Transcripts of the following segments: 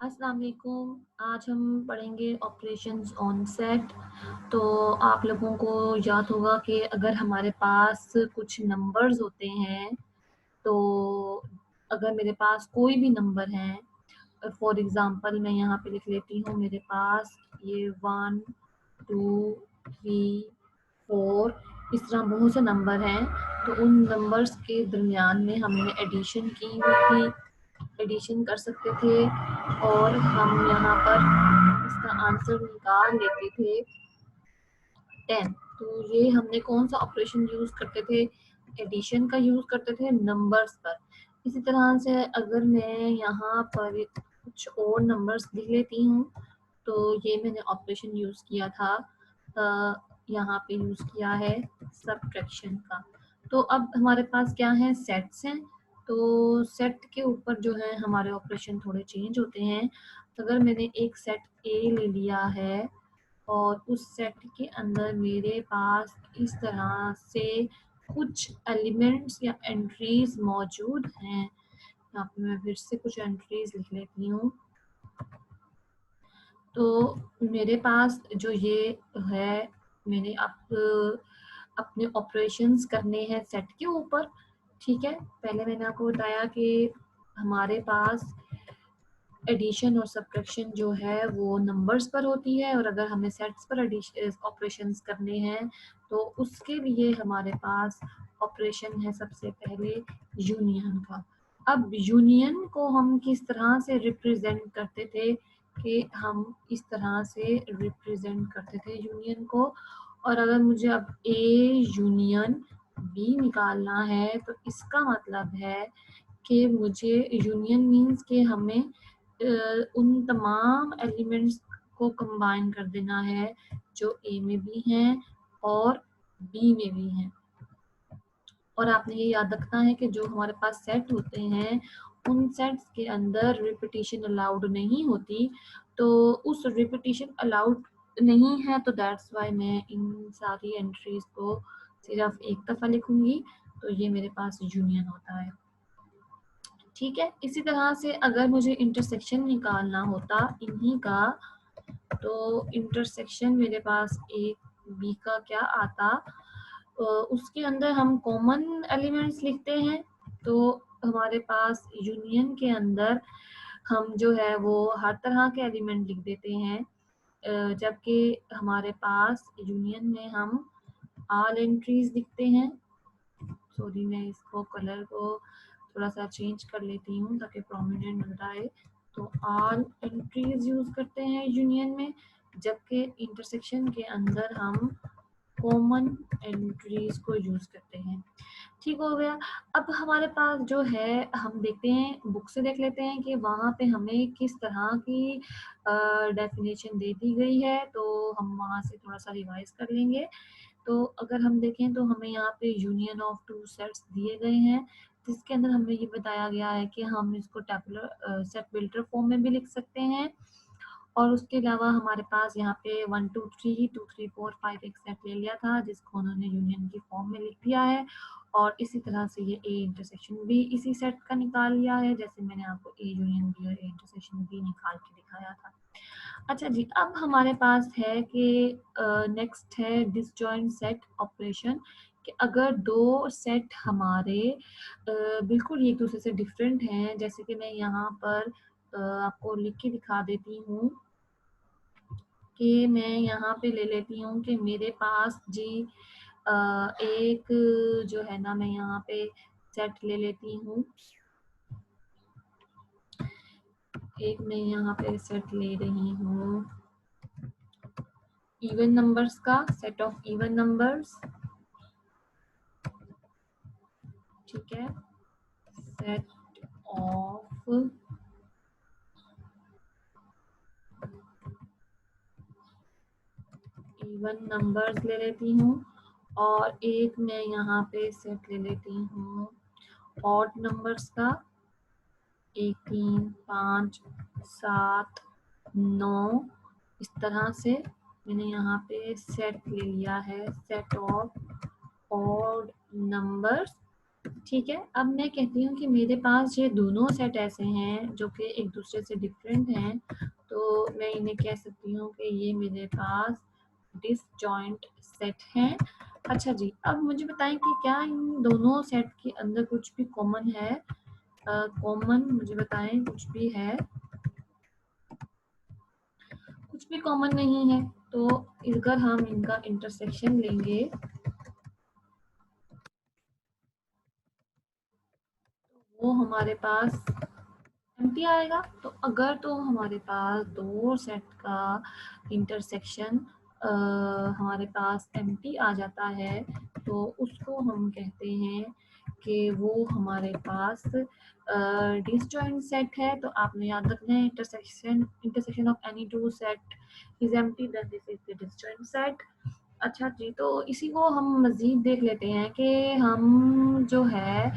अस्सलाम वालेकुम। आज हम पढ़ेंगे ऑपरेशंस ऑन सेट। तो आप लोगों को याद होगा कि अगर हमारे पास कुछ नंबर्स होते हैं, तो अगर मेरे पास कोई भी नंबर है, फॉर एग्जांपल मैं यहाँ पे लिख लेती हूँ, मेरे पास ये 1 2 3 4 इस तरह बहुत से नंबर हैं। तो उन नंबर्स के दरमियान में हमने एडिशन की हुई थी, एडिशन कर सकते थे और हम यहाँ पर इसका आंसर निकाल लेते थे 10। तो ये हमने कौन सा ऑपरेशन यूज करते थे? एडिशन का यूज करते थे नंबर्स पर। इसी तरह से अगर मैं यहाँ पर कुछ और नंबर्स लिख लेती हूँ, तो ये मैंने ऑपरेशन यूज किया था, यहाँ पे यूज किया है सबट्रैक्शन का। तो अब हमारे पास क्या है? सेट्स हैं। तो सेट के ऊपर जो है हमारे ऑपरेशन थोड़े चेंज होते हैं। अगर मैंने एक सेट ए ले लिया है और उस सेट के अंदर मेरे पास इस तरह से कुछ एलिमेंट्स या एंट्रीज मौजूद हैं, यहाँ पे मैं फिर से कुछ एंट्रीज लिख लेती हूँ। तो मेरे पास जो ये है, मैंने अब अपने ऑपरेशंस करने हैं सेट के ऊपर। ठीक है, पहले मैंने आपको बताया कि हमारे पास एडिशन और सब्ट्रैक्शन जो है वो नंबर्स पर होती है, और अगर हमें सेट्स पर ऑपरेशंस करने हैं तो उसके लिए हमारे पास ऑपरेशन है सबसे पहले यूनियन का। अब यूनियन को हम किस तरह से रिप्रेजेंट करते थे कि हम इस तरह से रिप्रेजेंट करते थे यूनियन को। और अगर मुझे अब ए यूनियन बी निकालना है तो इसका मतलब है कि मुझे यूनियन मीन्स कि हमें उन तमाम एलिमेंट्स को कंबाइन कर देना है जो ए में भी हैं और बी में भी हैं। और आपने ये याद रखना है कि जो हमारे पास सेट होते हैं उन सेट्स के अंदर रिपीटिशन अलाउड नहीं होती। तो उस रिपीटिशन अलाउड नहीं है, तो दैट्स वाई मैं इन सारी एंट्रीज को सिर्फ एक दफ़ा लिखूंगी। तो ये मेरे पास यूनियन होता है। ठीक है, इसी तरह से अगर मुझे इंटरसेक्शन निकालना होता इन्हीं का, तो इंटरसेक्शन मेरे पास एक बी का क्या आता, उसके अंदर हम कॉमन एलिमेंट्स लिखते हैं। तो हमारे पास यूनियन के अंदर हम जो है वो हर तरह के एलिमेंट लिख देते हैं, जबकि हमारे पास यूनियन में हम ऑल एंट्रीज लिखते हैं। सॉरी, मैं इसको कलर को थोड़ा सा चेंज कर लेती हूँ ताकि प्रोमिनेंट नजर आए। तो ऑल एंट्रीज यूज करते हैं यूनियन में, जबकि इंटरसेक्शन के अंदर हम कॉमन एंट्रीज को यूज करते हैं। ठीक हो गया। अब हमारे पास जो है हम देखते हैं, बुक से देख लेते हैं कि वहाँ पे हमें किस तरह की डेफिनेशन दे दी गई है, तो हम वहाँ से थोड़ा सा रिवाइज कर लेंगे। तो अगर हम देखें तो हमें यहाँ पे यूनियन ऑफ टू सेट्स दिए गए हैं, जिसके अंदर हमें ये बताया गया है कि हम इसको टेबुलर सेट बिल्डर फॉर्म में भी लिख सकते हैं। और उसके अलावा हमारे पास यहाँ पे 1 2 3 2 3 4 5 एक सेट ले लिया था जिसको उन्होंने यूनियन की फॉर्म में लिख दिया है। और इसी तरह से ये ए इंटरसेक्शन भी इसी सेट का निकाल लिया है, जैसे मैंने आपको ए यूनियन बी और ए इंटरसेक्शन बी निकाल के दिखाया था। अच्छा जी, अब हमारे पास है कि नेक्स्ट है डिसजॉइंट सेट ऑपरेशन, कि अगर दो सेट हमारे बिल्कुल एक दूसरे से डिफरेंट हैं, जैसे कि मैं यहाँ पर आपको लिख के दिखा देती हूँ कि मैं यहाँ पे ले लेती हूँ कि मेरे पास जी एक जो है ना, मैं यहाँ पे सेट ले लेती हूँ, एक मैं यहाँ पे सेट ले रही हूँ इवन नंबर्स का, सेट ऑफ इवन नंबर्स। ठीक है, सेट ऑफ इवन नंबर्स ले लेती हूँ, और एक मैं यहाँ पे सेट ले लेती हूँ ऑड नंबर्स का, 1 3 5 7 9। इस तरह से मैंने यहाँ पे सेट ले लिया है, सेट ऑफ ऑड नंबर्स। ठीक है, अब मैं कहती हूँ कि मेरे पास ये दोनों सेट ऐसे हैं जो कि एक दूसरे से डिफरेंट हैं, तो मैं इन्हें कह सकती हूँ कि ये मेरे पास डिसजॉइंट सेट हैं। अच्छा जी, अब मुझे बताएं कि क्या इन दोनों सेट के अंदर कुछ भी कॉमन है? कॉमन मुझे बताएं, कुछ भी है? कुछ भी कॉमन नहीं है। तो अगर हम इनका इंटरसेक्शन लेंगे तो वो हमारे पास एम्प्टी आएगा। तो अगर तो हमारे पास दो सेट का इंटरसेक्शन हमारे पास एम्प्टी आ जाता है तो उसको हम कहते हैं कि वो हमारे पास डिसजॉइंट सेट है। तो आपने याद रखना है, intersection of any two set is empty, then this is the disjoint set. अच्छा जी, तो इसी को हम मजीद देख लेते हैं कि हम जो है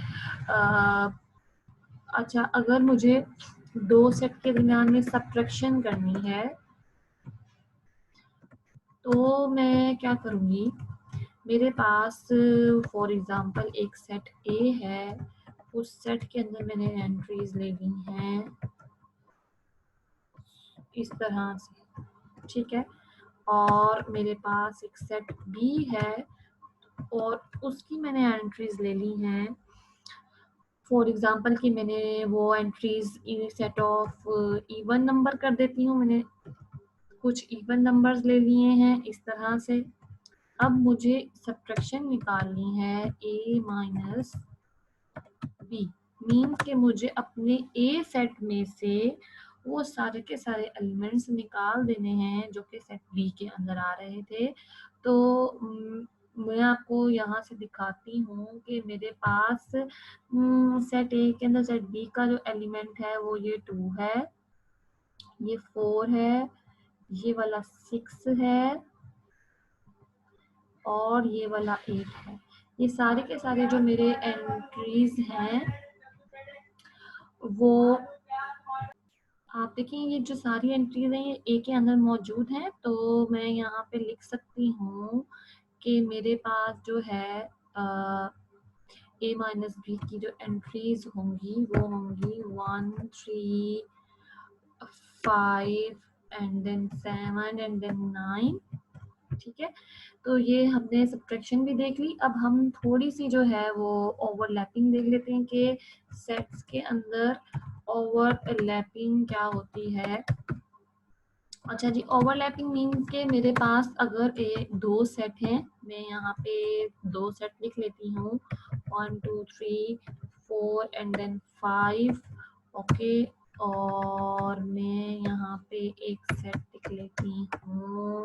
अच्छा, अगर मुझे दो सेट के दरमियान में सब्ट्रैक्शन करनी है तो मैं क्या करूँगी? मेरे पास फॉर एग्जांपल एक सेट ए है, उस सेट के अंदर मैंने एंट्रीज ले ली हैं इस तरह से, ठीक है। और मेरे पास एक सेट बी है और उसकी मैंने एंट्रीज ले ली हैं फॉर एग्जांपल कि मैंने वो entries set of even number कर देती हूँ, मैंने कुछ इवन नंबर्स ले लिए हैं इस तरह से। अब मुझे सब्ट्रैक्शन निकालनी है ए माइनस बी, मीन्स के मुझे अपने ए सेट में से वो सारे के सारे एलिमेंट्स निकाल देने हैं जो कि सेट बी के अंदर आ रहे थे। तो मैं आपको यहाँ से दिखाती हूँ कि मेरे पास सेट ए के अंदर सेट बी का जो एलिमेंट है वो ये 2 है, ये 4 है, ये वाला 6 है और ये वाला 8 है। ये सारे के सारे जो मेरे एंट्रीज हैं वो आप देखिए, ये जो सारी एंट्रीज हैं ये ए के अंदर मौजूद हैं। तो मैं यहाँ पे लिख सकती हूँ कि मेरे पास जो है ए माइनस बी की जो एंट्रीज होंगी वो होंगी 1 3 5 एंड देन 7 एंड देन 9, ठीक है। तो ये हमने सब्ट्रैक्शन भी देख ली। अब हम थोड़ी सी जो है वो ओवरलैपिंग देख लेते हैं कि सेट्स के अंदर ओवरलैपिंग क्या होती है। अच्छा जी, ओवरलैपिंग मीन्स के मेरे पास अगर दो सेट हैं, मैं यहाँ पे दो सेट लिख लेती हूँ 1 2 3 4 एंड देन 5, ओके। और मैं यहाँ पे एक सेट लिख लेती हूँ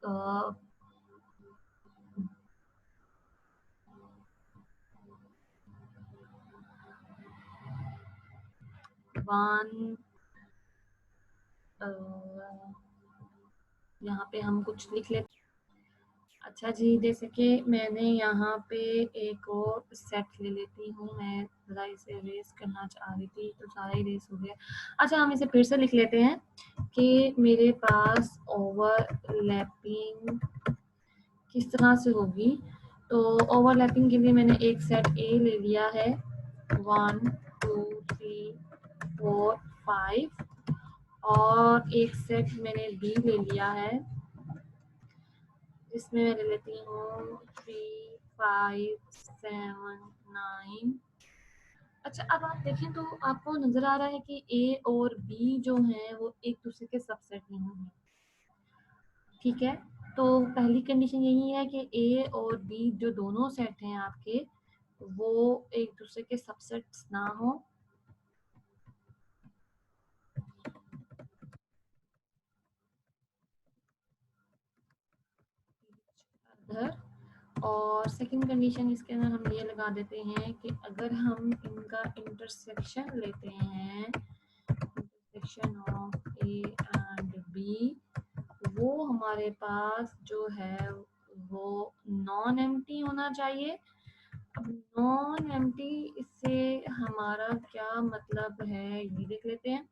1, यहाँ पे हम कुछ लिख लेते। अच्छा जी, जैसे कि मैंने यहाँ पे एक और सेट ले लेती हूँ, मैं ज़रा इसे इरेज करना चाह रही थी तो सारा इरेज हो गया। अच्छा, हम इसे फिर से लिख लेते हैं कि मेरे पास ओवरलैपिंग किस तरह से होगी। तो ओवरलैपिंग के लिए मैंने एक सेट ए ले लिया है 1 2 3 4 5 और एक सेट मैंने बी ले लिया है जिसमें मैं ले लेती हूँ 3 5 7 9। अच्छा, अब आप देखें तो आपको नजर आ रहा है कि ए और बी जो हैं वो एक दूसरे के सबसेट नहीं है, ठीक है। तो पहली कंडीशन यही है कि ए और बी जो दोनों सेट हैं आपके वो एक दूसरे के सबसेट्स ना हो। और सेकंड कंडीशन इसके अंदर हम ये लगा देते हैं कि अगर हम इनका इंटरसेक्शन लेते हैं, intersection of A and B, वो हमारे पास जो है वो नॉन एम्प्टी होना चाहिए। अब नॉन एम्प्टी इससे हमारा क्या मतलब है ये देख लेते हैं।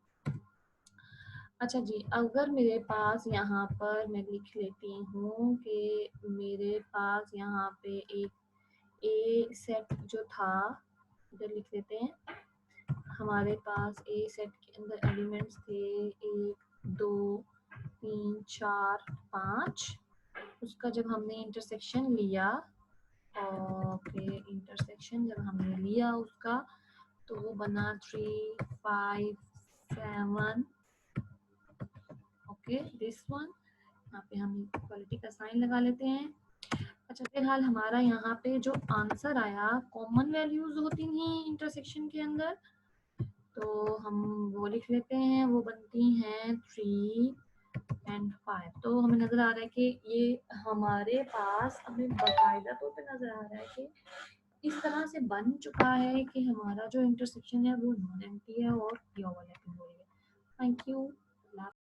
अच्छा जी, अगर मेरे पास यहाँ पर मैं लिख लेती हूँ कि मेरे पास यहाँ पे एक ए सेट जो था, इधर लिख लेते हैं, हमारे पास ए सेट के अंदर एलिमेंट्स थे 1 2 3 4 5। उसका जब हमने इंटरसेक्शन लिया, ओके इंटरसेक्शन जब हमने लिया उसका, तो वो बना 3 5 7। ओके दिस वन, यहाँ पे हम इक्वालिटी का साइन लगा लेते हैं। अच्छा फिलहाल हमारा यहाँ पे जो आंसर आया, कॉमन वैल्यूज होती हैं इंटरसेक्शन के अंदर, तो हम वो लिख लेते हैं, वो बनती हैं 3 एंड 5। तो हमें नजर आ रहा है कि ये हमारे पास हमें बाकायदा तौर पे नजर आ रहा है कि इस तरह से बन चुका है कि हमारा जो इंटरसेक्शन है वो नॉन एम्प्टी है और ये ओवरलैपिंग हो रही है। Thank you.